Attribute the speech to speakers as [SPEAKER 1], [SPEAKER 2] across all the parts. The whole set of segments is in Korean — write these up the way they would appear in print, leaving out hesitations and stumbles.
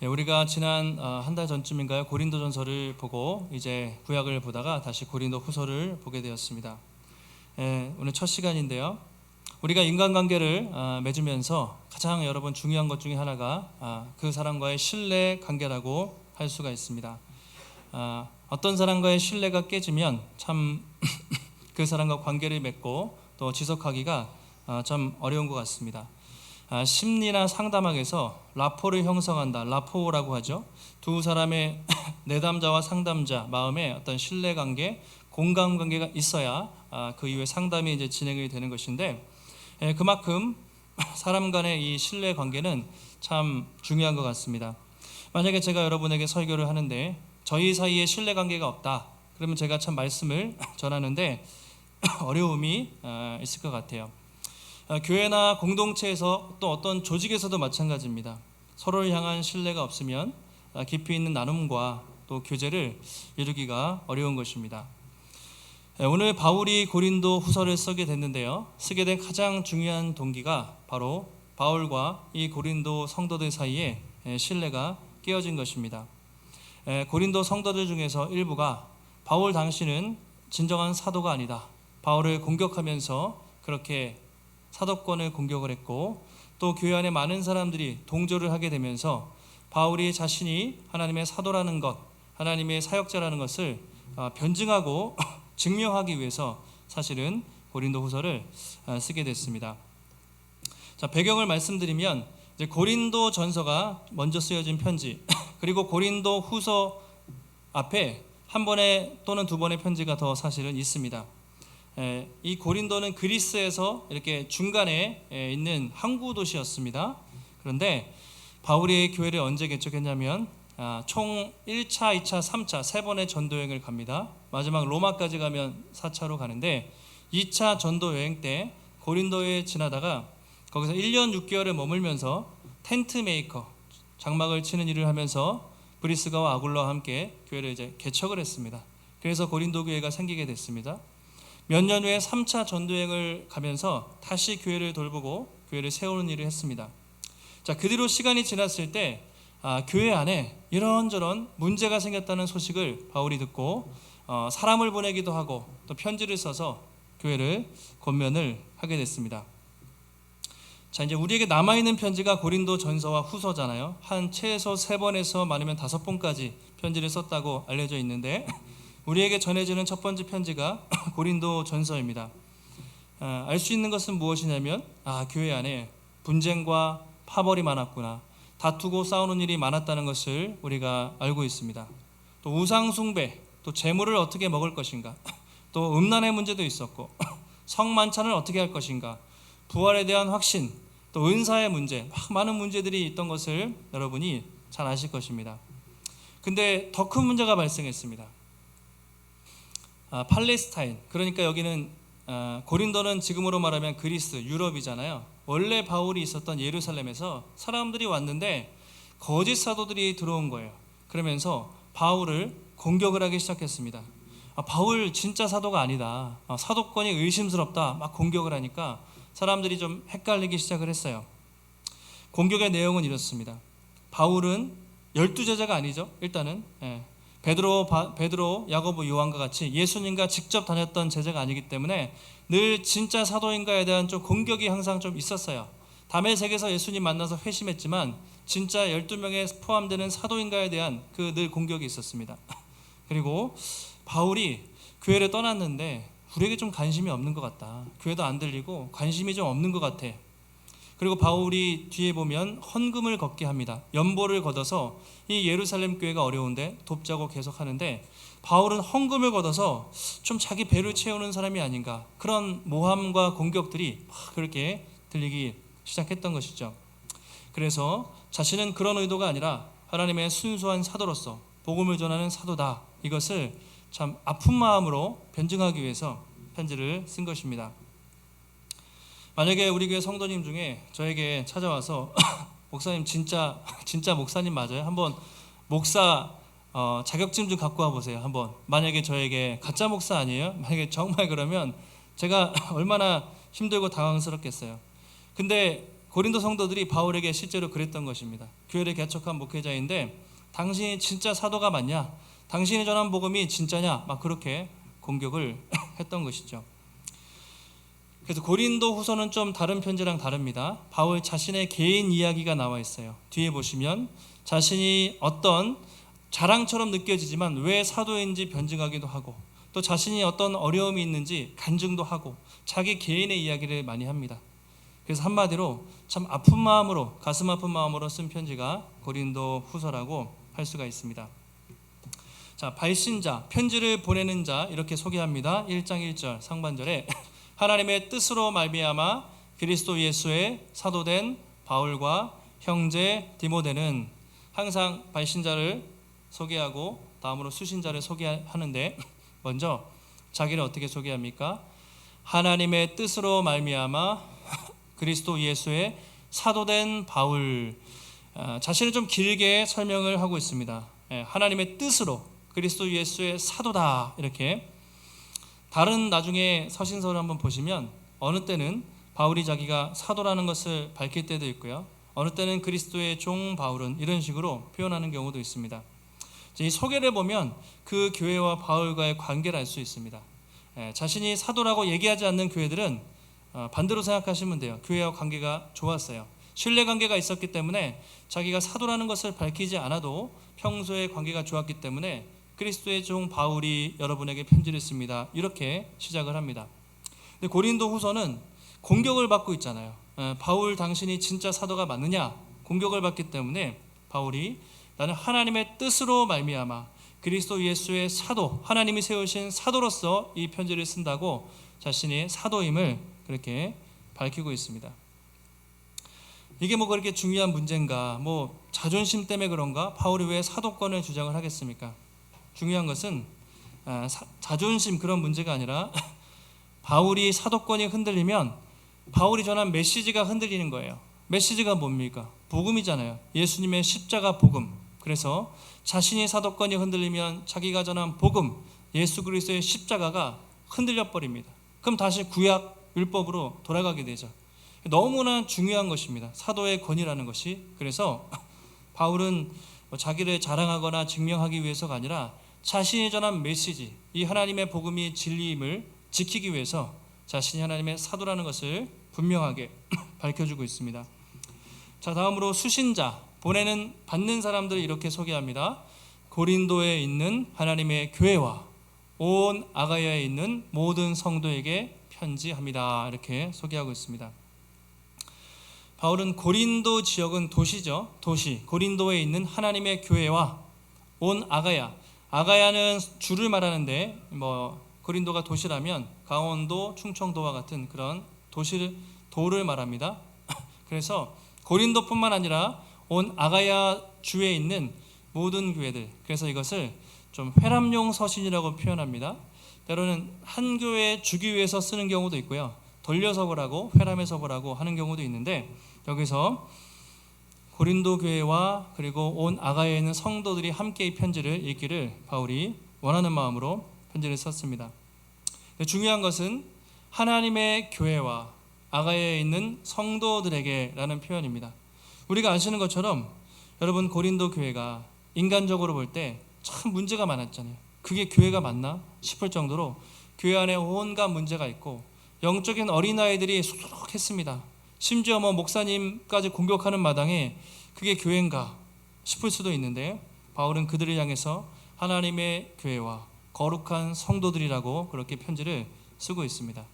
[SPEAKER 1] 우리가 지난 한 달 전쯤인가요? 고린도전서를 보고 이제 구약을 보다가 다시 고린도 후서를 보게 되었습니다. 오늘 첫 시간인데요. 우리가 인간관계를 맺으면서 가장 여러분 중요한 것 중에 하나가 그 사람과의 신뢰 관계라고 할 수가 있습니다. 어떤 사람과의 신뢰가 깨지면 참 그 사람과 관계를 맺고 또 지속하기가 참 어려운 것 같습니다. 심리나 상담학에서 라포를 형성한다, 라포라고 하죠. 두 사람의 내담자와 상담자 마음에 어떤 신뢰관계, 공감관계가 있어야 그 이후에 상담이 이제 진행이 되는 것인데, 그만큼 사람 간의 이 신뢰관계는 참 중요한 것 같습니다. 만약에 제가 여러분에게 설교를 하는데 저희 사이에 신뢰관계가 없다, 그러면 제가 참 말씀을 전하는데 어려움이 있을 것 같아요. 교회나 공동체에서 또 어떤 조직에서도 마찬가지입니다. 서로를 향한 신뢰가 없으면 깊이 있는 나눔과 또 교제를 이루기가 어려운 것입니다. 오늘 바울이 고린도 후서를 쓰게 됐는데요. 쓰게 된 가장 중요한 동기가 바로 바울과 이 고린도 성도들 사이에 신뢰가 깨어진 것입니다. 고린도 성도들 중에서 일부가 바울 당신은 진정한 사도가 아니다, 바울을 공격하면서 그렇게 사도권을 공격을 했고, 또 교회 안에 많은 사람들이 동조를 하게 되면서 바울이 자신이 하나님의 사도라는 것, 하나님의 사역자라는 것을 변증하고 증명하기 위해서 사실은 고린도 후서를 쓰게 됐습니다. 자, 배경을 말씀드리면 이제 고린도 전서가 먼저 쓰여진 편지, 그리고 고린도 후서 앞에 한 번에 또는 두 번의 편지가 더 사실은 있습니다. 이 고린도는 그리스에서 이렇게 중간에 있는 항구 도시였습니다. 그런데 바울이 교회를 언제 개척했냐면 총 1차, 2차, 3차 세 번의 전도 여행을 갑니다. 마지막 로마까지 가면 4차로 가는데 2차 전도 여행 때 고린도에 지나다가 거기서 1년 6개월을 머물면서 텐트 메이커, 장막을 치는 일을 하면서 브리스가와 아굴라와 함께 교회를 이제 개척을 했습니다. 그래서 고린도 교회가 생기게 됐습니다. 몇 년 후에 3차 전도여행을 가면서 다시 교회를 돌보고 교회를 세우는 일을 했습니다. 자, 그 뒤로 시간이 지났을 때 교회 안에 이런저런 문제가 생겼다는 소식을 바울이 듣고 사람을 보내기도 하고 또 편지를 써서 교회를 권면을 하게 됐습니다. 자, 이제 우리에게 남아있는 편지가 고린도 전서와 후서잖아요. 한 최소 3번에서 많으면 5번까지 편지를 썼다고 알려져 있는데 우리에게 전해지는 첫 번째 편지가 고린도 전서입니다. 알 수 있는 것은 무엇이냐면 교회 안에 분쟁과 파벌이 많았구나, 다투고 싸우는 일이 많았다는 것을 우리가 알고 있습니다. 또 우상 숭배, 또 재물을 어떻게 먹을 것인가, 또 음란의 문제도 있었고 성만찬을 어떻게 할 것인가, 부활에 대한 확신, 또 은사의 문제, 많은 문제들이 있던 것을 여러분이 잘 아실 것입니다. 근데 더 큰 문제가 발생했습니다. 팔레스타인, 그러니까 여기는 고린도는 지금으로 말하면 그리스, 유럽이잖아요. 원래 바울이 있었던 예루살렘에서 사람들이 왔는데 거짓 사도들이 들어온 거예요. 그러면서 바울을 공격을 하기 시작했습니다. 바울 진짜 사도가 아니다, 사도권이 의심스럽다, 막 공격을 하니까 사람들이 좀 헷갈리기 시작을 했어요. 공격의 내용은 이렇습니다. 바울은 12제자가 아니죠. 일단은 베드로, 야고보, 요한과 같이 예수님과 직접 다녔던 제자가 아니기 때문에 늘 진짜 사도인가에 대한 좀 공격이 항상 좀 있었어요. 다메섹에서 예수님 만나서 회심했지만 진짜 12명에 포함되는 사도인가에 대한 그 늘 공격이 있었습니다. 그리고 바울이 교회를 떠났는데 우리에게 좀 관심이 없는 것 같다, 교회도 안 들리고 관심이 좀 없는 것 같아. 그리고 바울이 뒤에 보면 헌금을 걷게 합니다. 연보를 걷어서 이 예루살렘 교회가 어려운데 돕자고 계속 하는데 바울은 헌금을 걷어서 좀 자기 배를 채우는 사람이 아닌가, 그런 모함과 공격들이 막 그렇게 들리기 시작했던 것이죠. 그래서 자신은 그런 의도가 아니라 하나님의 순수한 사도로서 복음을 전하는 사도다, 이것을 참 아픈 마음으로 변증하기 위해서 편지를 쓴 것입니다. 만약에 우리 교회 성도님 중에 저에게 찾아와서 목사님 진짜 목사님 맞아요? 한번 목사 자격증 좀 갖고 와보세요. 한번. 만약에 저에게 가짜 목사 아니에요? 만약에 정말 그러면 제가 얼마나 힘들고 당황스럽겠어요. 근데 고린도 성도들이 바울에게 실제로 그랬던 것입니다. 교회를 개척한 목회자인데 당신이 진짜 사도가 맞냐? 당신이 전한 복음이 진짜냐? 막 그렇게 공격을 했던 것이죠. 그래서 고린도 후서는 좀 다른 편지랑 다릅니다. 바울 자신의 개인 이야기가 나와 있어요. 뒤에 보시면 자신이 어떤 자랑처럼 느껴지지만 왜 사도인지 변증하기도 하고, 또 자신이 어떤 어려움이 있는지 간증도 하고, 자기 개인의 이야기를 많이 합니다. 그래서 한마디로 참 아픈 마음으로, 가슴 아픈 마음으로 쓴 편지가 고린도 후서라고 할 수가 있습니다. 자, 발신자, 편지를 보내는 자 이렇게 소개합니다. 1장 1절 상반절에 하나님의 뜻으로 말미암아 그리스도 예수의 사도된 바울과 형제 디모데는, 항상 발신자를 소개하고 다음으로 수신자를 소개하는데 먼저 자기를 어떻게 소개합니까? 하나님의 뜻으로 말미암아 그리스도 예수의 사도된 바울. 자신을 좀 길게 설명을 하고 있습니다. 하나님의 뜻으로 그리스도 예수의 사도다, 이렇게. 다른 나중에 서신서를 한번 보시면 어느 때는 바울이 자기가 사도라는 것을 밝힐 때도 있고요, 어느 때는 그리스도의 종 바울은, 이런 식으로 표현하는 경우도 있습니다. 이 소개를 보면 그 교회와 바울과의 관계를 알 수 있습니다. 자신이 사도라고 얘기하지 않는 교회들은 반대로 생각하시면 돼요. 교회와 관계가 좋았어요. 신뢰관계가 있었기 때문에 자기가 사도라는 것을 밝히지 않아도 평소에 관계가 좋았기 때문에 그리스도의 종 바울이 여러분에게 편지를 씁니다, 이렇게 시작을 합니다. 근데 고린도 후서는 공격을 받고 있잖아요. 바울 당신이 진짜 사도가 맞느냐 공격을 받기 때문에 바울이 나는 하나님의 뜻으로 말미암아 그리스도 예수의 사도, 하나님이 세우신 사도로서 이 편지를 쓴다고 자신이 사도임을 그렇게 밝히고 있습니다. 이게 뭐 그렇게 중요한 문제인가? 뭐 자존심 때문에 그런가? 바울이 왜 사도권을 주장을 하겠습니까? 중요한 것은 자존심, 그런 문제가 아니라 바울이 사도권이 흔들리면 바울이 전한 메시지가 흔들리는 거예요. 메시지가 뭡니까? 복음이잖아요. 예수님의 십자가 복음. 그래서 자신이 사도권이 흔들리면 자기가 전한 복음, 예수 그리스도의 십자가가 흔들려 버립니다. 그럼 다시 구약 율법으로 돌아가게 되죠. 너무나 중요한 것입니다, 사도의 권위라는 것이. 그래서 바울은 자기를 자랑하거나 증명하기 위해서가 아니라 자신이 전한 메시지, 이 하나님의 복음이 진리임을 지키기 위해서 자신이 하나님의 사도라는 것을 분명하게 밝혀주고 있습니다. 자, 다음으로 수신자, 받는 사람들을 이렇게 소개합니다. 고린도에 있는 하나님의 교회와 온 아가야에 있는 모든 성도에게 편지합니다, 이렇게 소개하고 있습니다. 바울은 고린도 지역은 도시죠. 도시, 고린도에 있는 하나님의 교회와 온 아가야, 아가야는 주를 말하는데 고린도가 도시라면 강원도, 충청도와 같은 그런 도를 말합니다. 그래서 고린도뿐만 아니라 온 아가야 주에 있는 모든 교회들, 그래서 이것을 좀 회람용 서신이라고 표현합니다. 때로는 한 교회에 주기 위해서 쓰는 경우도 있고요, 돌려서 보라고, 회람해서 보라고 하는 경우도 있는데, 여기서 고린도 교회와 그리고 온 아가야에 있는 성도들이 함께 이 편지를 읽기를 바울이 원하는 마음으로 편지를 썼습니다. 중요한 것은 하나님의 교회와 아가야에 있는 성도들에게 라는 표현입니다. 우리가 아시는 것처럼 여러분, 고린도 교회가 인간적으로 볼 때 참 문제가 많았잖아요. 그게 교회가 맞나 싶을 정도로 교회 안에 온갖 문제가 있고 영적인 어린아이들이 수두룩했습니다. 심지어 목사님까지 공격하는 마당에 그게 교회인가 싶을 수도 있는데, 바울은 그들을 향해서 하나님의 교회와 거룩한 성도들이라고 그렇게 편지를 쓰고 있습니다.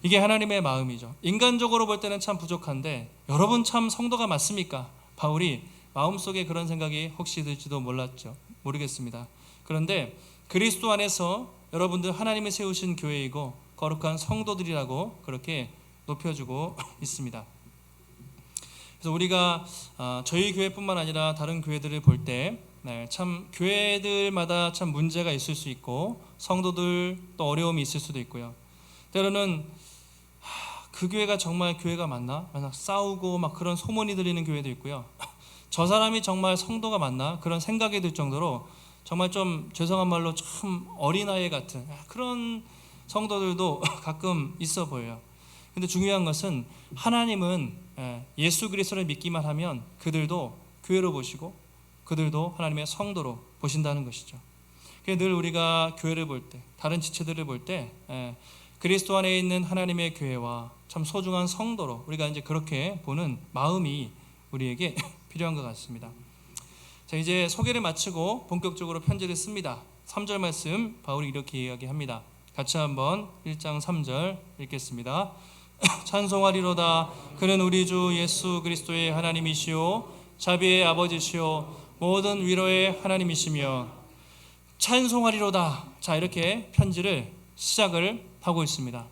[SPEAKER 1] 이게 하나님의 마음이죠. 인간적으로 볼 때는 참 부족한데 여러분 참 성도가 맞습니까? 바울이 마음속에 그런 생각이 혹시 들지도 모르겠습니다. 그런데 그리스도 안에서 여러분들 하나님이 세우신 교회이고 거룩한 성도들이라고 그렇게 높여주고 있습니다. 그래서 우리가 저희 교회뿐만 아니라 다른 교회들을 볼 때 참 교회들마다 참 문제가 있을 수 있고 성도들 또 어려움이 있을 수도 있고요. 때로는 그 교회가 정말 교회가 맞나? 싸우고 그런 소문이 들리는 교회도 있고요. 저 사람이 정말 성도가 맞나? 그런 생각이 들 정도로 정말 좀 죄송한 말로 참 어린아이 같은 그런 성도들도 가끔 있어 보여요. 근데 중요한 것은 하나님은 예수 그리스도를 믿기만 하면 그들도 교회로 보시고 그들도 하나님의 성도로 보신다는 것이죠. 늘 우리가 교회를 볼 때, 다른 지체들을 볼 때 그리스도 안에 있는 하나님의 교회와 참 소중한 성도로 우리가 이제 그렇게 보는 마음이 우리에게 필요한 것 같습니다. 자, 이제 소개를 마치고 본격적으로 편지를 씁니다. 3절 말씀 바울이 이렇게 이야기합니다. 같이 한번 1장 3절 읽겠습니다. 찬송하리로다. 그는 우리 주 예수 그리스도의 하나님이시오 자비의 아버지시오 모든 위로의 하나님이시며 찬송하리로다. 자, 이렇게 편지를 시작을 하고 있습니다.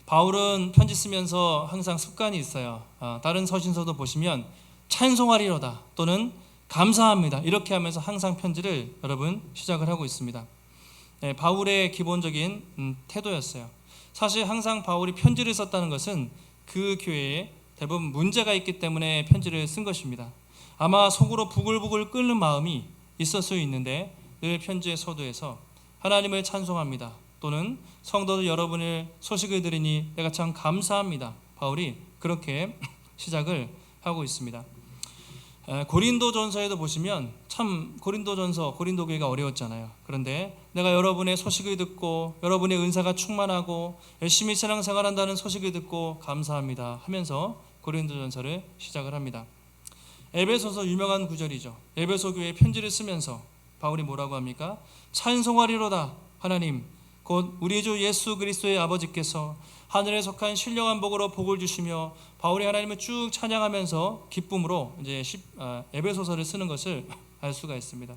[SPEAKER 1] 바울은 편지 쓰면서 항상 습관이 있어요. 다른 서신서도 보시면 찬송하리로다 또는 감사합니다 이렇게 하면서 항상 편지를 여러분 시작을 하고 있습니다. 바울의 기본적인 태도였어요. 사실 항상 바울이 편지를 썼다는 것은 그 교회에 대부분 문제가 있기 때문에 편지를 쓴 것입니다. 아마 속으로 부글부글 끓는 마음이 있을 수 있는데 늘 편지의 서두에서 하나님을 찬송합니다 또는 성도들 여러분의 소식을 들으니 내가 참 감사합니다. 바울이 그렇게 시작을 하고 있습니다. 고린도전서에도 보시면 참 고린도전서 고린도 교회가 어려웠잖아요. 그런데 내가 여러분의 소식을 듣고 여러분의 은사가 충만하고 열심히 신앙생활한다는 소식을 듣고 감사합니다 하면서 고린도전서를 시작을 합니다. 에베소서 유명한 구절이죠. 에베소 교회에 편지를 쓰면서 바울이 뭐라고 합니까? 찬송하리로다. 하나님 곧 우리 주 예수 그리스도의 아버지께서 하늘에 속한 신령한 복으로 복을 주시며 바울이 하나님을 쭉 찬양하면서 기쁨으로 이제 에베소서를 쓰는 것을 알 수가 있습니다.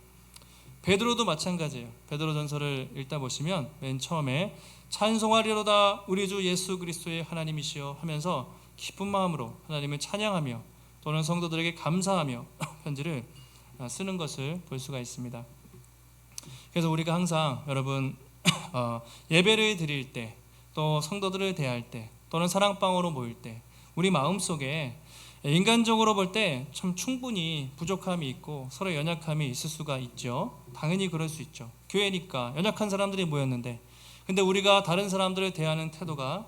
[SPEAKER 1] 베드로도 마찬가지예요. 베드로전서를 읽다 보시면 맨 처음에 찬송하리로다 우리 주 예수 그리스도의 하나님이시여 하면서 기쁜 마음으로 하나님을 찬양하며 또는 성도들에게 감사하며 편지를 쓰는 것을 볼 수가 있습니다. 그래서 우리가 항상 여러분 예배를 드릴 때 또 성도들을 대할 때 또는 사랑방으로 모일 때 우리 마음속에 인간적으로 볼 때 참 충분히 부족함이 있고 서로 연약함이 있을 수가 있죠. 당연히 그럴 수 있죠. 교회니까 연약한 사람들이 모였는데 근데 우리가 다른 사람들을 대하는 태도가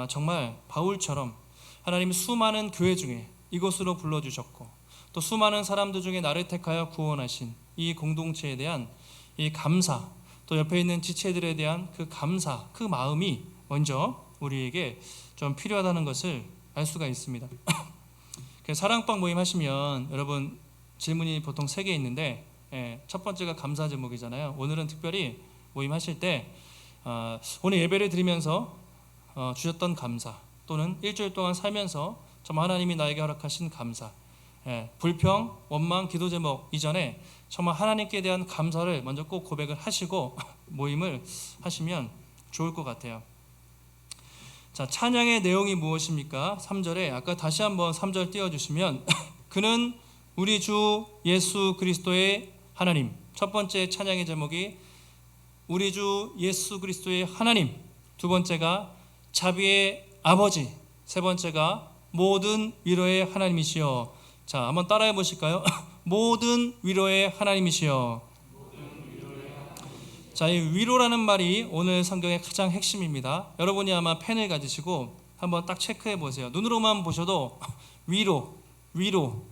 [SPEAKER 1] 정말 바울처럼 하나님이 수많은 교회 중에 이곳으로 불러주셨고 또 수많은 사람들 중에 나를 택하여 구원하신 이 공동체에 대한 이 감사 또 옆에 있는 지체들에 대한 그 감사 그 마음이 먼저 우리에게 좀 필요하다는 것을 알 수가 있습니다. 사랑방 모임 하시면 여러분 질문이 보통 3개 있는데 첫 번째가 감사 제목이잖아요. 오늘은 특별히 모임 하실 때 오늘 예배를 드리면서 주셨던 감사 또는 일주일 동안 살면서 정말 하나님이 나에게 허락하신 감사 불평, 원망, 기도 제목 이전에 정말 하나님께 대한 감사를 먼저 꼭 고백을 하시고 모임을 하시면 좋을 것 같아요. 자, 찬양의 내용이 무엇입니까? 3절에 아까 다시 한번 3절 띄워주시면 그는 우리 주 예수 그리스도의 하나님. 첫 번째 찬양의 제목이 우리 주 예수 그리스도의 하나님. 두 번째가 자비의 아버지. 세 번째가 모든 위로의 하나님이시여. 자, 한번 따라해 보실까요? 모든 위로의 하나님이시여. 자, 이 위로라는 말이 오늘 성경의 가장 핵심입니다. 여러분이 아마 펜을 가지시고 한번 딱 체크해 보세요. 눈으로만 보셔도 위로라는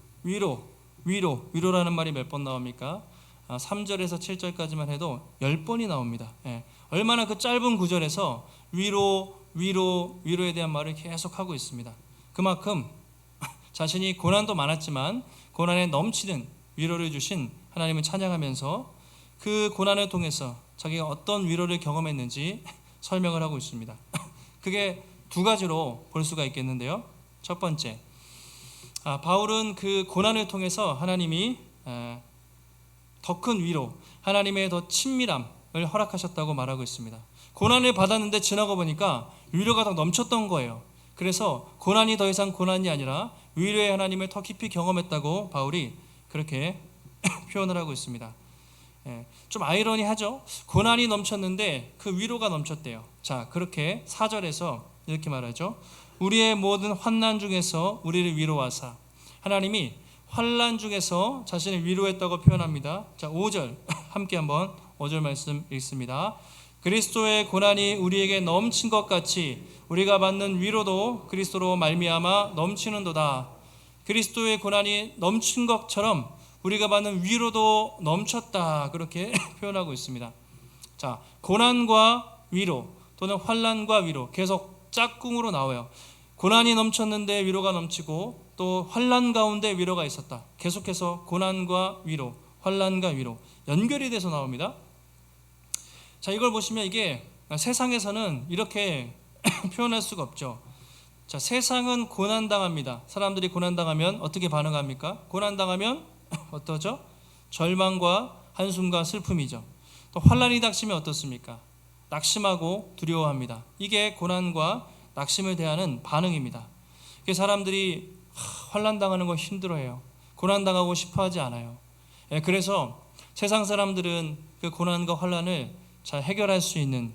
[SPEAKER 1] 말이 몇 번 나옵니까? 3절에서 7절까지만 해도 10번이 나옵니다. 얼마나 그 짧은 구절에서 위로에 대한 말을 계속 하고 있습니다. 그만큼 자신이 고난도 많았지만 고난에 넘치는 위로를 주신 하나님을 찬양하면서 그 고난을 통해서 자기가 어떤 위로를 경험했는지 설명을 하고 있습니다. 그게 두 가지로 볼 수가 있겠는데요. 첫 번째, 바울은 그 고난을 통해서 하나님이 더 큰 위로, 하나님의 더 친밀함을 허락하셨다고 말하고 있습니다. 고난을 받았는데 지나고 보니까 위로가 더 넘쳤던 거예요. 그래서 고난이 더 이상 고난이 아니라 위로의 하나님을 더 깊이 경험했다고 바울이 그렇게 표현을 하고 있습니다. 좀 아이러니하죠. 고난이 넘쳤는데 그 위로가 넘쳤대요. 자, 그렇게 4절에서 이렇게 말하죠. 우리의 모든 환난 중에서 우리를 위로하사. 하나님이 환난 중에서 자신을 위로했다고 표현합니다. 자, 5절 함께 한번 5절 말씀 읽습니다. 그리스도의 고난이 우리에게 넘친 것 같이 우리가 받는 위로도 그리스도로 말미암아 넘치는도다. 그리스도의 고난이 넘친 것처럼 우리가 받는 위로도 넘쳤다. 그렇게 표현하고 있습니다. 자, 고난과 위로 또는 환난과 위로 계속 짝꿍으로 나와요. 고난이 넘쳤는데 위로가 넘치고 또 환난 가운데 위로가 있었다. 계속해서 고난과 위로, 환난과 위로 연결이 돼서 나옵니다. 자, 이걸 보시면 이게 세상에서는 이렇게 표현할 수가 없죠. 자, 세상은 고난당합니다. 사람들이 고난당하면 어떻게 반응합니까? 고난당하면 어떠죠? 절망과 한숨과 슬픔이죠. 또 환난이 닥치면 어떻습니까? 낙심하고 두려워합니다. 이게 고난과 낙심을 대하는 반응입니다. 사람들이 환난당하는 거 힘들어해요. 고난당하고 싶어하지 않아요. 그래서 세상 사람들은 그 고난과 환난을 잘 해결할 수 있는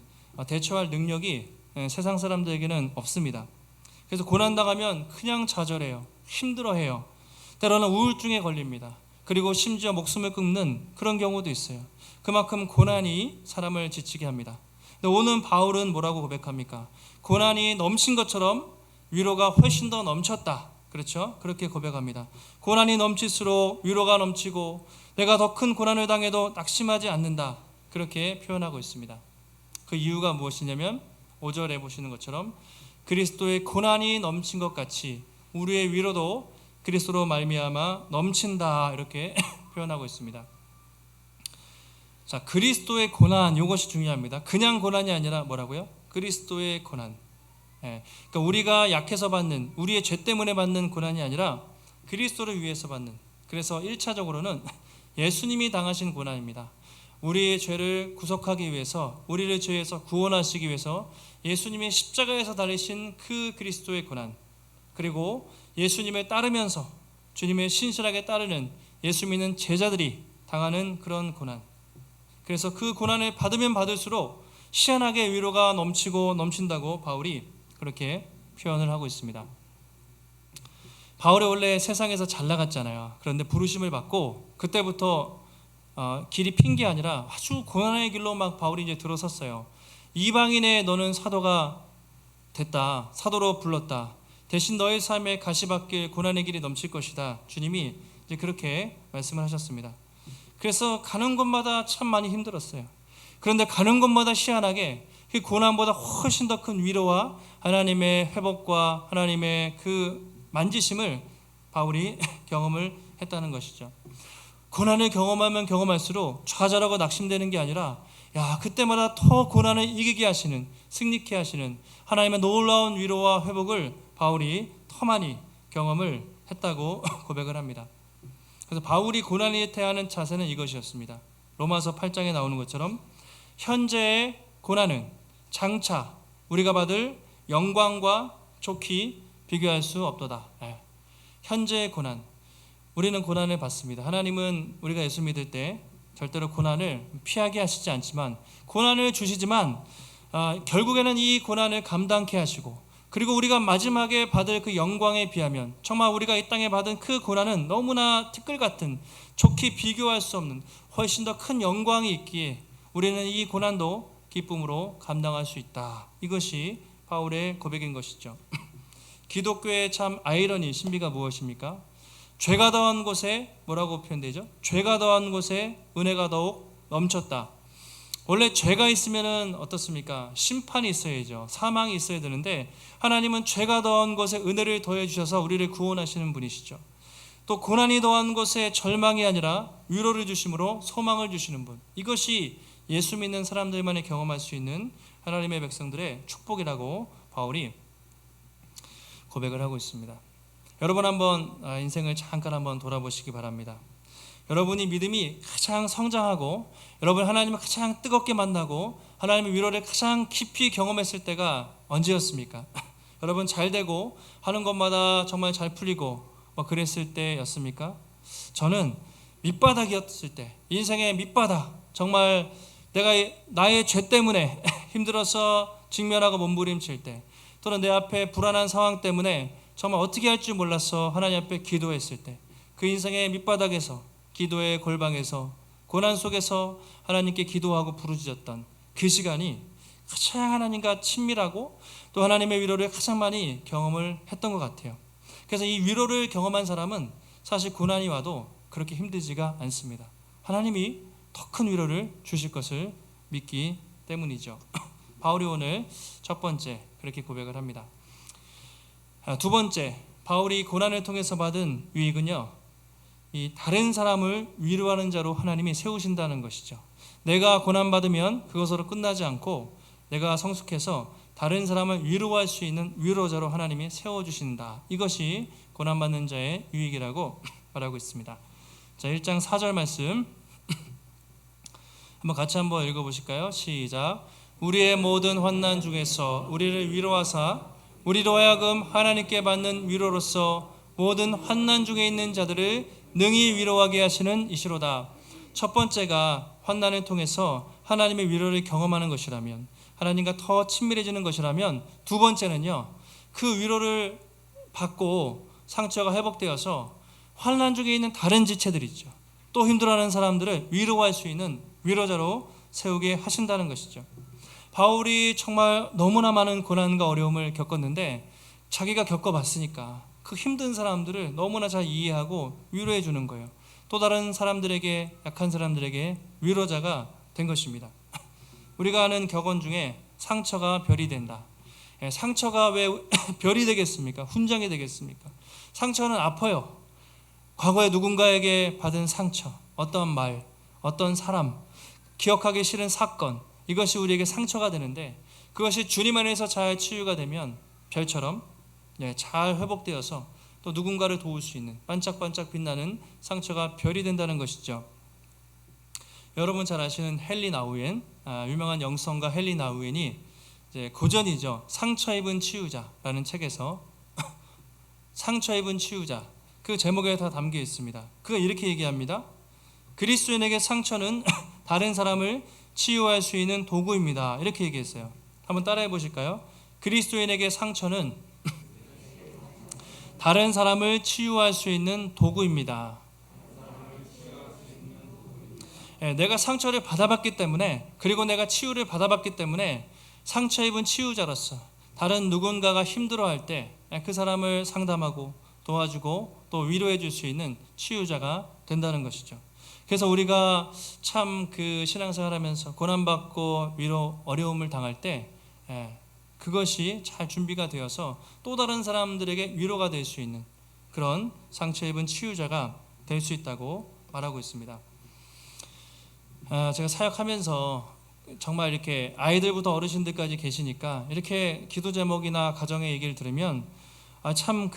[SPEAKER 1] 대처할 능력이 세상 사람들에게는 없습니다. 그래서 고난당하면 그냥 좌절해요. 힘들어해요. 때로는 우울증에 걸립니다. 그리고 심지어 목숨을 끊는 그런 경우도 있어요. 그만큼 고난이 사람을 지치게 합니다. 근데 오늘 바울은 뭐라고 고백합니까? 고난이 넘친 것처럼 위로가 훨씬 더 넘쳤다. 그렇죠? 그렇게 고백합니다. 고난이 넘칠수록 위로가 넘치고 내가 더 큰 고난을 당해도 낙심하지 않는다. 그렇게 표현하고 있습니다. 그 이유가 무엇이냐면 5절에 보시는 것처럼 그리스도의 고난이 넘친 것 같이 우리의 위로도 그리스도로 말미암아 넘친다. 이렇게 표현하고 있습니다. 자, 그리스도의 고난, 이것이 중요합니다. 그냥 고난이 아니라 뭐라고요? 그리스도의 고난. 그러니까 우리가 약해서 받는, 우리의 죄 때문에 받는 고난이 아니라 그리스도를 위해서 받는. 그래서 1차적으로는 예수님이 당하신 고난입니다. 우리의 죄를 구속하기 위해서, 우리를 죄에서 구원하시기 위해서 예수님이 십자가에서 달리신 그 그리스도의 고난, 그리고 예수님을 따르면서 주님을 신실하게 따르는 예수 믿는 제자들이 당하는 그런 고난. 그래서 그 고난을 받으면 받을수록 희한하게 위로가 넘치고 넘친다고 바울이 그렇게 표현을 하고 있습니다. 바울이 원래 세상에서 잘 나갔잖아요. 그런데 부르심을 받고 그때부터 길이 핀 게 아니라 아주 고난의 길로 막 바울이 이제 들어섰어요. 이방인의 너는 사도가 됐다. 사도로 불렀다. 대신 너의 삶에 가시밭길 고난의 길이 넘칠 것이다. 주님이 이제 그렇게 말씀을 하셨습니다. 그래서 가는 곳마다 참 많이 힘들었어요. 그런데 가는 곳마다 희한하게 그 고난보다 훨씬 더 큰 위로와 하나님의 회복과 하나님의 그 만지심을 바울이 경험을 했다는 것이죠. 고난을 경험하면 경험할수록 좌절하고 낙심되는 게 아니라 그때마다 더 고난을 이기게 하시는, 승리케 하시는 하나님의 놀라운 위로와 회복을 바울이 더 많이 경험을 했다고 고백을 합니다. 그래서 바울이 고난을 대하는 자세는 이것이었습니다. 로마서 8장에 나오는 것처럼 현재의 고난은 장차 우리가 받을 영광과 좋게 비교할 수 없도다. 현재의 고난, 우리는 고난을 받습니다. 하나님은 우리가 예수 믿을 때 절대로 고난을 피하게 하시지 않지만 고난을 주시지만 결국에는 이 고난을 감당케 하시고, 그리고 우리가 마지막에 받을 그 영광에 비하면 정말 우리가 이 땅에 받은 그 고난은 너무나 티끌 같은, 좋게 비교할 수 없는 훨씬 더 큰 영광이 있기에 우리는 이 고난도 기쁨으로 감당할 수 있다. 이것이 바울의 고백인 것이죠. 기독교의 참 아이러니, 신비가 무엇입니까? 죄가 더한 곳에 뭐라고 표현되죠? 죄가 더한 곳에 은혜가 더욱 넘쳤다. 원래 죄가 있으면 어떻습니까? 심판이 있어야죠. 사망이 있어야 되는데 하나님은 죄가 더한 곳에 은혜를 더해 주셔서 우리를 구원하시는 분이시죠. 또 고난이 더한 곳에 절망이 아니라 위로를 주심으로 소망을 주시는 분. 이것이 예수 믿는 사람들만이 경험할 수 있는 하나님의 백성들의 축복이라고 바울이 고백을 하고 있습니다. 여러분 한번 인생을 잠깐 한번 돌아보시기 바랍니다. 여러분이 믿음이 가장 성장하고 여러분 하나님을 가장 뜨겁게 만나고 하나님의 위로를 가장 깊이 경험했을 때가 언제였습니까? 여러분 잘 되고 하는 것마다 정말 잘 풀리고 그랬을 때였습니까? 저는 밑바닥이었을 때, 인생의 밑바닥, 정말 내가 나의 죄 때문에 힘들어서 직면하고 몸부림칠 때, 또는 내 앞에 불안한 상황 때문에 정말 어떻게 할 줄 몰라서 하나님 앞에 기도했을 때, 그 인생의 밑바닥에서, 기도의 골방에서, 고난 속에서 하나님께 기도하고 부르짖었던 그 시간이 가장 하나님과 친밀하고 또 하나님의 위로를 가장 많이 경험을 했던 것 같아요. 그래서 이 위로를 경험한 사람은 사실 고난이 와도 그렇게 힘들지가 않습니다. 하나님이 더 큰 위로를 주실 것을 믿기 때문이죠. 바울이 오늘 첫 번째 그렇게 고백을 합니다. 두 번째, 바울이 고난을 통해서 받은 유익은요, 이 다른 사람을 위로하는 자로 하나님이 세우신다는 것이죠. 내가 고난받으면 그것으로 끝나지 않고 내가 성숙해서 다른 사람을 위로할 수 있는 위로자로 하나님이 세워주신다. 이것이 고난받는 자의 유익이라고 말하고 있습니다. 자, 1장 4절 말씀 한번 같이 한번 읽어보실까요? 시작. 우리의 모든 환난 중에서 우리를 위로하사 우리로 하여금 하나님께 받는 위로로서 모든 환난 중에 있는 자들을 능히 위로하게 하시는 이시로다. 첫 번째가 환난을 통해서 하나님의 위로를 경험하는 것이라면, 하나님과 더 친밀해지는 것이라면, 두 번째는요, 그 위로를 받고 상처가 회복되어서 환난 중에 있는 다른 지체들 있죠, 또 힘들어하는 사람들을 위로할 수 있는 위로자로 세우게 하신다는 것이죠. 바울이 정말 너무나 많은 고난과 어려움을 겪었는데 자기가 겪어봤으니까 그 힘든 사람들을 너무나 잘 이해하고 위로해 주는 거예요. 또 다른 사람들에게, 약한 사람들에게 위로자가 된 것입니다. 우리가 아는 격언 중에 상처가 별이 된다. 상처가 왜 별이 되겠습니까? 훈장이 되겠습니까? 상처는 아파요. 과거에 누군가에게 받은 상처, 어떤 말, 어떤 사람, 기억하기 싫은 사건, 이것이 우리에게 상처가 되는데 그것이 주님 안에서 잘 치유가 되면 별처럼 잘 회복되어서 또 누군가를 도울 수 있는 반짝반짝 빛나는 상처가 별이 된다는 것이죠. 여러분 잘 아시는 헨리 나우엔, 유명한 영성가 헨리 나우엔이 이제 고전이죠. 상처 입은 치유자라는 책에서 상처 입은 치유자, 그 제목에 다 담겨 있습니다. 그가 이렇게 얘기합니다. 그리스도인에게 상처는 다른 사람을 치유할 수 있는 도구입니다. 이렇게 얘기했어요. 한번 따라해 보실까요? 그리스도인에게 상처는 다른 사람을 치유할 수 있는 도구입니다. 내가 상처를 받아봤기 때문에, 그리고 내가 치유를 받아봤기 때문에 상처 입은 치유자로서 다른 누군가가 힘들어할 때 그 사람을 상담하고 도와주고 또 위로해 줄 수 있는 치유자가 된다는 것이죠. 그래서 우리가 참 그 신앙생활하면서 고난받고 위로 어려움을 당할 때 그것이 잘 준비가 되어서 또 다른 사람들에게 위로가 될 수 있는 그런 상처 입은 치유자가 될 수 있다고 말하고 있습니다. 제가 사역하면서 정말 이렇게 아이들부터 어르신들까지 계시니까 이렇게 기도 제목이나 가정의 얘기를 들으면 참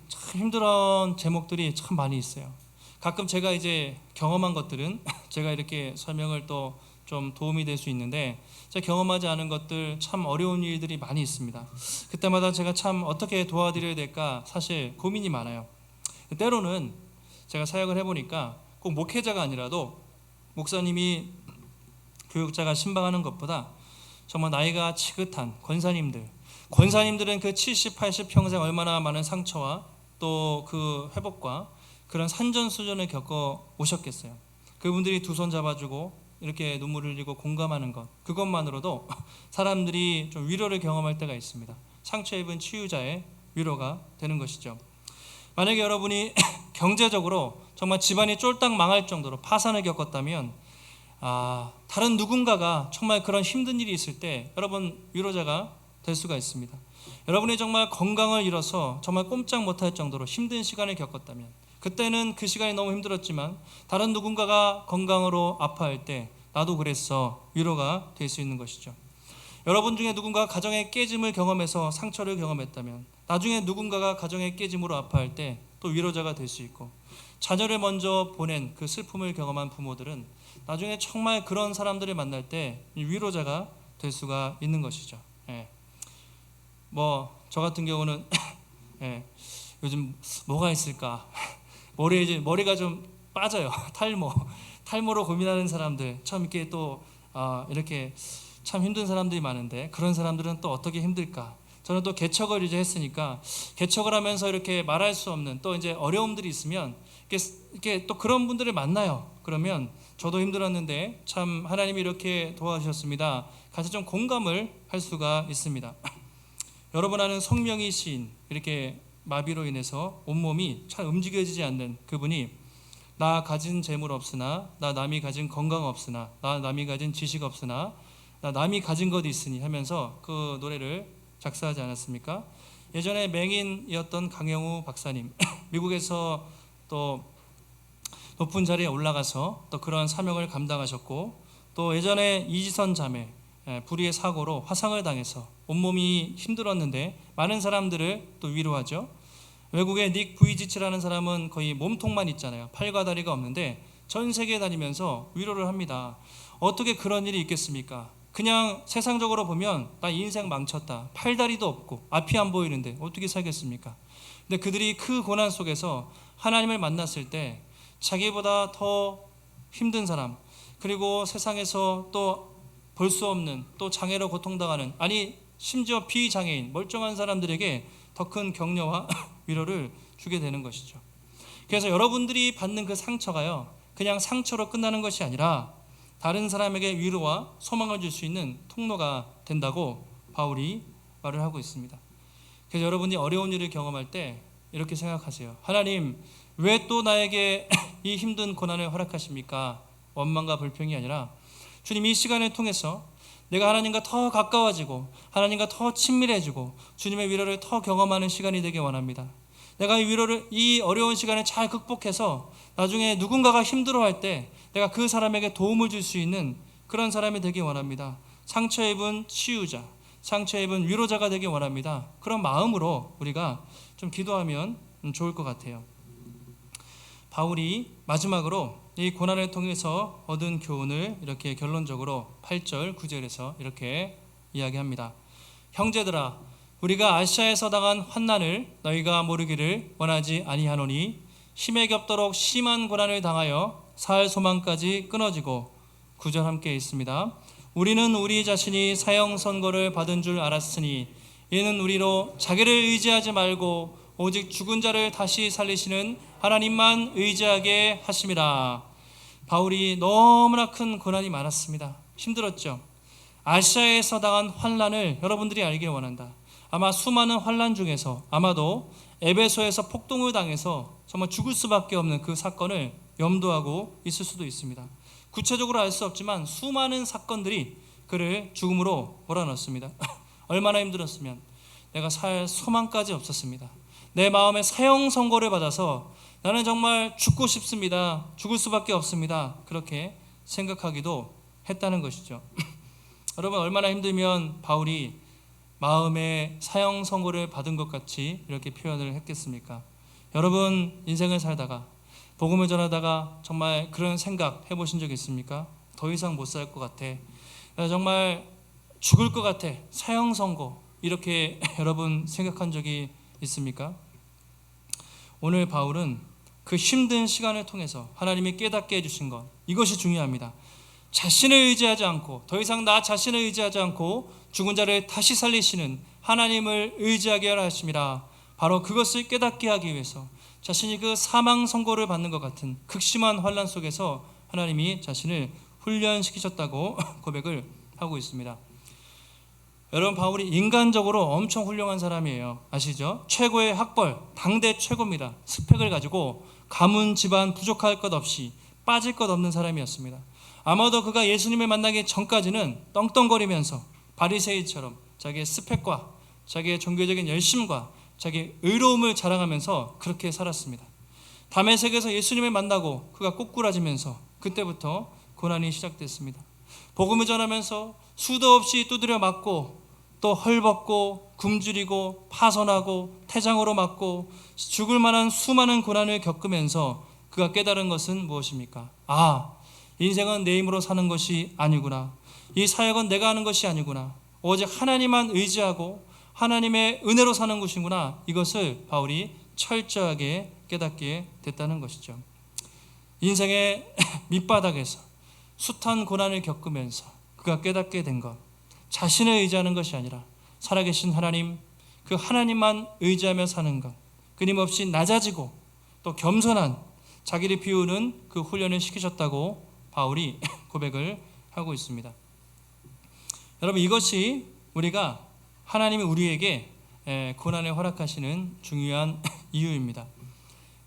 [SPEAKER 1] 힘들어한 제목들이 참 많이 있어요. 가끔 제가 이제 경험한 것들은 제가 이렇게 설명을 또 좀 도움이 될 수 있는데 제가 경험하지 않은 것들, 참 어려운 일들이 많이 있습니다. 그때마다 제가 참 어떻게 도와드려야 될까 사실 고민이 많아요. 때로는 제가 사역을 해보니까 꼭 목회자가 아니라도 목사님이 교육자가 신방하는 것보다 정말 나이가 지긋한 권사님들은 그 70, 80 평생 얼마나 많은 상처와 또 그 회복과 그런 산전수전을 겪어 오셨겠어요. 그분들이 두 손 잡아주고 이렇게 눈물을 흘리고 공감하는 것, 그것만으로도 사람들이 좀 위로를 경험할 때가 있습니다. 상처 입은 치유자의 위로가 되는 것이죠. 만약에 여러분이 경제적으로 정말 집안이 쫄딱 망할 정도로 파산을 겪었다면 다른 누군가가 정말 그런 힘든 일이 있을 때 여러분 위로자가 될 수가 있습니다. 여러분이 정말 건강을 잃어서 정말 꼼짝 못할 정도로 힘든 시간을 겪었다면, 그때는 그 시간이 너무 힘들었지만 다른 누군가가 건강으로 아파할 때 나도 그랬어, 위로가 될 수 있는 것이죠. 여러분 중에 누군가가 가정의 깨짐을 경험해서 상처를 경험했다면 나중에 누군가가 가정의 깨짐으로 아파할 때 또 위로자가 될 수 있고, 자녀를 먼저 보낸 그 슬픔을 경험한 부모들은 나중에 정말 그런 사람들을 만날 때 위로자가 될 수가 있는 것이죠. 저 같은 경우는 요즘 뭐가 있을까? 머리가 좀 빠져요. 탈모로 고민하는 사람들, 참 이렇게 또 이렇게 참 힘든 사람들이 많은데 그런 사람들은 또 어떻게 힘들까? 저는 또 개척을 이제 했으니까 개척을 하면서 이렇게 말할 수 없는 또 이제 어려움들이 있으면 이렇게 또 그런 분들을 만나요. 그러면 저도 힘들었는데 참 하나님이 이렇게 도와주셨습니다. 가서 좀 공감을 할 수가 있습니다. 여러분 아는 성명희 시인, 이렇게 마비로 인해서 온몸이 잘 움직여지지 않는 그분이 나 가진 재물 없으나 나 남이 가진 건강 없으나 나 남이 가진 지식 없으나 나 남이 가진 것 있으니 하면서 그 노래를 작사하지 않았습니까? 예전에 맹인이었던 강영우 박사님 미국에서 또 높은 자리에 올라가서 또 그런 사명을 감당하셨고, 또 예전에 이지선 자매 불의의 사고로 화상을 당해서 온몸이 힘들었는데 많은 사람들을 또 위로하죠. 외국의 닉 부이지치라는 사람은 거의 몸통만 있잖아요. 팔과 다리가 없는데 전 세계에 다니면서 위로를 합니다. 어떻게 그런 일이 있겠습니까? 그냥 세상적으로 보면 나 인생 망쳤다, 팔다리도 없고 앞이 안 보이는데 어떻게 살겠습니까? 근데 그들이 그 고난 속에서 하나님을 만났을 때 자기보다 더 힘든 사람, 그리고 세상에서 또 볼 수 없는 또 장애로 고통당하는, 아니 심지어 비장애인 멀쩡한 사람들에게 더 큰 격려와 위로를 주게 되는 것이죠. 그래서 여러분들이 받는 그 상처가요, 그냥 상처로 끝나는 것이 아니라 다른 사람에게 위로와 소망을 줄 수 있는 통로가 된다고 바울이 말을 하고 있습니다. 그래서 여러분이 어려운 일을 경험할 때 이렇게 생각하세요. 하나님, 왜 또 나에게 이 힘든 고난을 허락하십니까? 원망과 불평이 아니라 주님, 이 시간을 통해서 내가 하나님과 더 가까워지고 하나님과 더 친밀해지고 주님의 위로를 더 경험하는 시간이 되길 원합니다. 내가 이 어려운 시간을 잘 극복해서 나중에 누군가가 힘들어할 때 내가 그 사람에게 도움을 줄 수 있는 그런 사람이 되길 원합니다. 상처 입은 치유자, 상처 입은 위로자가 되길 원합니다. 그런 마음으로 우리가 좀 기도하면 좋을 것 같아요. 바울이 마지막으로 이 고난을 통해서 얻은 교훈을 이렇게 결론적으로 8절 9절에서 이렇게 이야기합니다. 형제들아, 우리가 아시아에서 당한 환난을 너희가 모르기를 원하지 아니하노니 힘에 겹도록 심한 고난을 당하여 살 소망까지 끊어지고, 9절 함께 있습니다. 우리는 우리 자신이 사형 선고를 받은 줄 알았으니 이는 우리로 자기를 의지하지 말고 오직 죽은 자를 다시 살리시는 하나님만 의지하게 하심이라. 바울이 너무나 큰 고난이 많았습니다. 힘들었죠. 아시아에서 당한 환난을 여러분들이 알길 원한다. 아마 수많은 환난 중에서 아마도 에베소에서 폭동을 당해서 정말 죽을 수밖에 없는 그 사건을 염두하고 있을 수도 있습니다. 구체적으로 알 수 없지만 수많은 사건들이 그를 죽음으로 몰아넣습니다. 얼마나 힘들었으면, 내가 살 소망까지 없었습니다. 내 마음에 사형 선고를 받아서 나는 정말 죽고 싶습니다. 죽을 수밖에 없습니다. 그렇게 생각하기도 했다는 것이죠. 여러분, 얼마나 힘들면 바울이 마음에 사형 선고를 받은 것 같이 이렇게 표현을 했겠습니까? 여러분, 인생을 살다가 복음을 전하다가 정말 그런 생각 해보신 적 있습니까? 더 이상 못 살 것 같아, 나 정말 죽을 것 같아, 사형 선고, 이렇게 여러분 생각한 적이 있습니까? 오늘 바울은 그 힘든 시간을 통해서 하나님이 깨닫게 해주신 것, 이것이 중요합니다. 자신을 의지하지 않고, 더 이상 나 자신을 의지하지 않고 죽은 자를 다시 살리시는 하나님을 의지하게 하라 하심이라. 바로 그것을 깨닫게 하기 위해서 자신이 그 사망 선고를 받는 것 같은 극심한 환난 속에서 하나님이 자신을 훈련시키셨다고 고백을 하고 있습니다. 여러분, 바울이 인간적으로 엄청 훌륭한 사람이에요. 아시죠? 최고의 학벌, 당대 최고입니다. 스펙을 가지고 가문 집안 부족할 것 없이 빠질 것 없는 사람이었습니다. 아마도 그가 예수님을 만나기 전까지는 떵떵거리면서 바리새인처럼 자기의 스펙과 자기의 종교적인 열심과 자기의 의로움을 자랑하면서 그렇게 살았습니다. 다메섹에서 예수님을 만나고 그가 꼬꾸라지면서 그때부터 고난이 시작됐습니다. 복음을 전하면서 수도 없이 두드려 맞고 또 헐벗고 굶주리고 파손하고 태장으로 맞고 죽을 만한 수많은 고난을 겪으면서 그가 깨달은 것은 무엇입니까? 인생은 내 힘으로 사는 것이 아니구나. 이 사역은 내가 하는 것이 아니구나. 오직 하나님만 의지하고 하나님의 은혜로 사는 것이구나. 이것을 바울이 철저하게 깨닫게 됐다는 것이죠. 인생의 밑바닥에서 숱한 고난을 겪으면서 그가 깨닫게 된 것, 자신을 의지하는 것이 아니라 살아계신 하나님, 그 하나님만 의지하며 사는 것, 끊임없이 낮아지고 또 겸손한 자기를 비우는 그 훈련을 시키셨다고 바울이 고백을 하고 있습니다. 여러분, 이것이 우리가 하나님이 우리에게 고난을 허락하시는 중요한 이유입니다.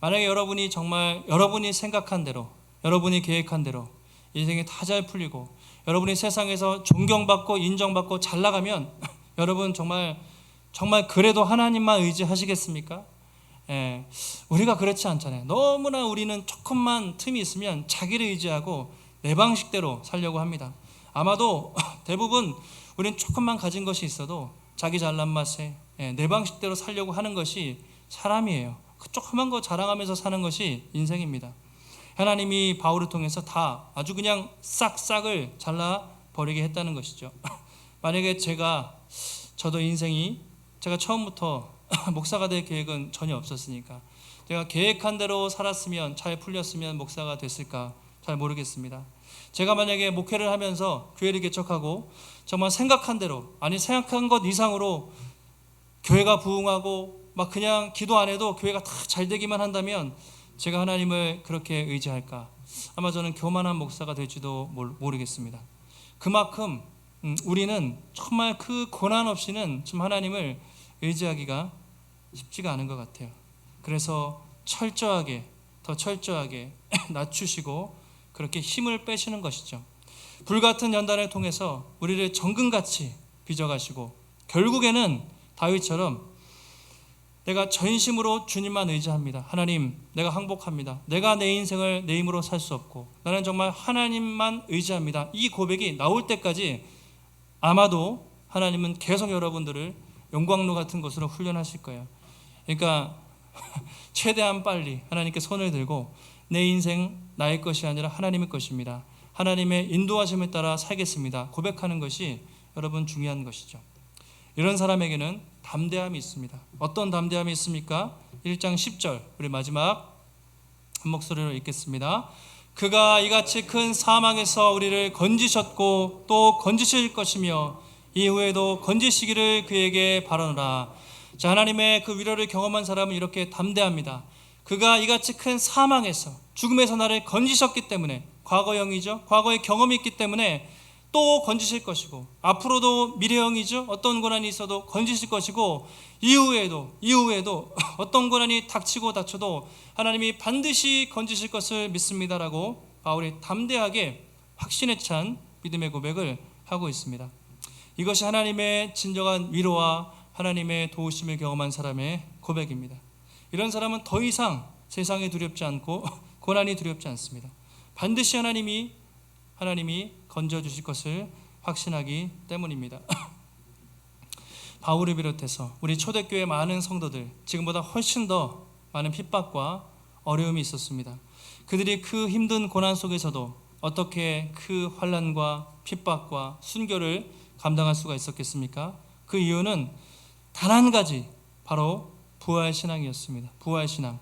[SPEAKER 1] 만약에 여러분이 정말 여러분이 생각한 대로, 여러분이 계획한 대로 인생이 다 잘 풀리고 여러분이 세상에서 존경받고 인정받고 잘 나가면 여러분 정말 그래도 하나님만 의지하시겠습니까? 우리가 그렇지 않잖아요. 너무나 우리는 조금만 틈이 있으면 자기를 의지하고 내 방식대로 살려고 합니다. 아마도 대부분 우리는 조금만 가진 것이 있어도 자기 잘난 맛에 내 방식대로 살려고 하는 것이 사람이에요. 그 조그만 거 자랑하면서 사는 것이 인생입니다. 하나님이 바울을 통해서 다 아주 그냥 싹싹을 잘라버리게 했다는 것이죠. 만약에 저도 인생이 제가 처음부터 목사가 될 계획은 전혀 없었으니까 제가 계획한 대로 살았으면, 잘 풀렸으면 목사가 됐을까 잘 모르겠습니다. 제가 만약에 목회를 하면서 교회를 개척하고 정말 생각한 대로, 아니 생각한 것 이상으로 교회가 부흥하고 막 그냥 기도 안 해도 교회가 다 잘 되기만 한다면 제가 하나님을 그렇게 의지할까? 아마 저는 교만한 목사가 될지도 모르겠습니다. 그만큼 우리는 정말 그 고난 없이는 좀 하나님을 의지하기가 쉽지가 않은 것 같아요. 그래서 더 철저하게 낮추시고 그렇게 힘을 빼시는 것이죠. 불같은 연단을 통해서 우리를 정금같이 빚어가시고 결국에는 다윗처럼 내가 전심으로 주님만 의지합니다. 하나님, 내가 항복합니다. 내가 내 인생을 내 힘으로 살 수 없고 나는 정말 하나님만 의지합니다. 이 고백이 나올 때까지 아마도 하나님은 계속 여러분들을 용광로 같은 곳으로 훈련하실 거예요. 그러니까 최대한 빨리 하나님께 손을 들고 내 인생 나의 것이 아니라 하나님의 것입니다. 하나님의 인도하심에 따라 살겠습니다. 고백하는 것이 여러분 중요한 것이죠. 이런 사람에게는 담대함이 있습니다. 어떤 담대함이 있습니까? 1장 10절 우리 마지막 한 목소리로 읽겠습니다. 그가 이같이 큰 사망에서 우리를 건지셨고 또 건지실 것이며 이후에도 건지시기를 그에게 바라노라. 자, 하나님의 그 위로를 경험한 사람은 이렇게 담대합니다. 그가 이같이 큰 사망에서, 죽음에서 나를 건지셨기 때문에, 과거형이죠. 과거의 경험이 있기 때문에 또 건지실 것이고, 앞으로도 미래형이죠. 어떤 고난이 있어도 건지실 것이고, 이후에도 어떤 고난이 닥치고 닥쳐도 하나님이 반드시 건지실 것을 믿습니다라고 바울이 담대하게 확신에 찬 믿음의 고백을 하고 있습니다. 이것이 하나님의 진정한 위로와 하나님의 도우심을 경험한 사람의 고백입니다. 이런 사람은 더 이상 세상이 두렵지 않고 고난이 두렵지 않습니다. 반드시 하나님이 건져주실 것을 확신하기 때문입니다. 바울을 비롯해서 우리 초대교회 많은 성도들, 지금보다 훨씬 더 많은 핍박과 어려움이 있었습니다. 그들이 그 힘든 고난 속에서도 어떻게 그 환난과 핍박과 순교를 감당할 수가 있었겠습니까? 그 이유는 단 한 가지, 바로 부활신앙이었습니다. 부활신앙.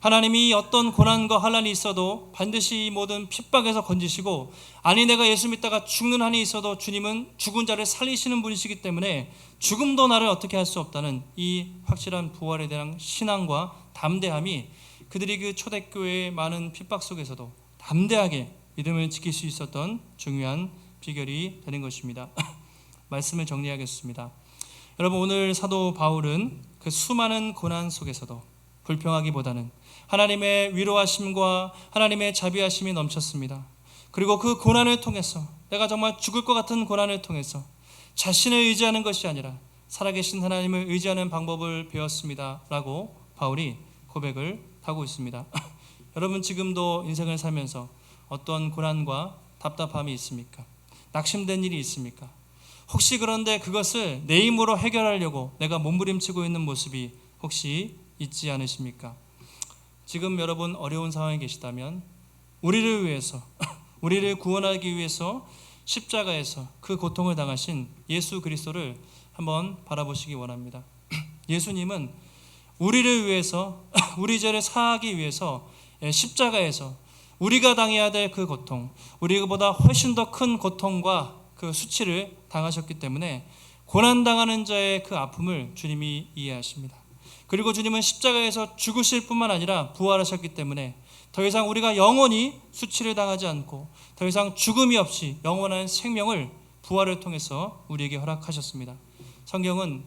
[SPEAKER 1] 하나님이 어떤 고난과 환난이 있어도 반드시 이 모든 핍박에서 건지시고, 아니 내가 예수 믿다가 죽는 한이 있어도 주님은 죽은 자를 살리시는 분이시기 때문에 죽음도 나를 어떻게 할 수 없다는 이 확실한 부활에 대한 신앙과 담대함이 그들이 그 초대교회의 많은 핍박 속에서도 담대하게 믿음을 지킬 수 있었던 중요한 비결이 되는 것입니다. 말씀을 정리하겠습니다. 여러분, 오늘 사도 바울은 그 수많은 고난 속에서도 불평하기보다는 하나님의 위로하심과 하나님의 자비하심이 넘쳤습니다. 그리고 그 고난을 통해서, 내가 정말 죽을 것 같은 고난을 통해서 자신을 의지하는 것이 아니라 살아계신 하나님을 의지하는 방법을 배웠습니다 라고 바울이 고백을 하고 있습니다. 여러분, 지금도 인생을 살면서 어떤 고난과 답답함이 있습니까? 낙심된 일이 있습니까? 혹시 그런데 그것을 내 힘으로 해결하려고 내가 몸부림치고 있는 모습이 혹시 있지 않으십니까? 지금 여러분 어려운 상황에 계시다면 우리를 위해서, 우리를 구원하기 위해서 십자가에서 그 고통을 당하신 예수 그리스도를 한번 바라보시기 원합니다. 예수님은 우리를 위해서, 우리 죄를 사하기 위해서 십자가에서 우리가 당해야 될 그 고통, 우리보다 훨씬 더 큰 고통과 그 수치를 당하셨기 때문에 고난당하는 자의 그 아픔을 주님이 이해하십니다. 그리고 주님은 십자가에서 죽으실 뿐만 아니라 부활하셨기 때문에 더 이상 우리가 영원히 수치를 당하지 않고 더 이상 죽음이 없이 영원한 생명을 부활을 통해서 우리에게 허락하셨습니다. 성경은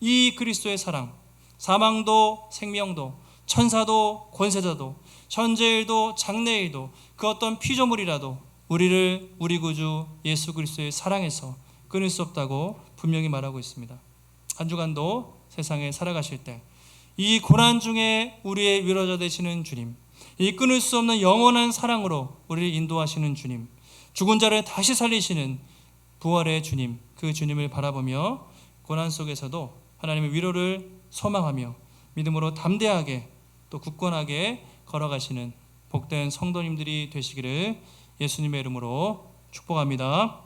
[SPEAKER 1] 이 그리스도의 사랑, 사망도 생명도 천사도 권세자도 현재일도 장래일도 그 어떤 피조물이라도 우리를 우리 구주 예수 그리스도의 사랑에서 끊을 수 없다고 분명히 말하고 있습니다. 한 주간도 세상에 살아가실 때 이 고난 중에 우리의 위로자 되시는 주님, 이 끊을 수 없는 영원한 사랑으로 우리를 인도하시는 주님, 죽은 자를 다시 살리시는 부활의 주님, 그 주님을 바라보며 고난 속에서도 하나님의 위로를 소망하며 믿음으로 담대하게 또 굳건하게 걸어가시는 복된 성도님들이 되시기를 예수님의 이름으로 축복합니다.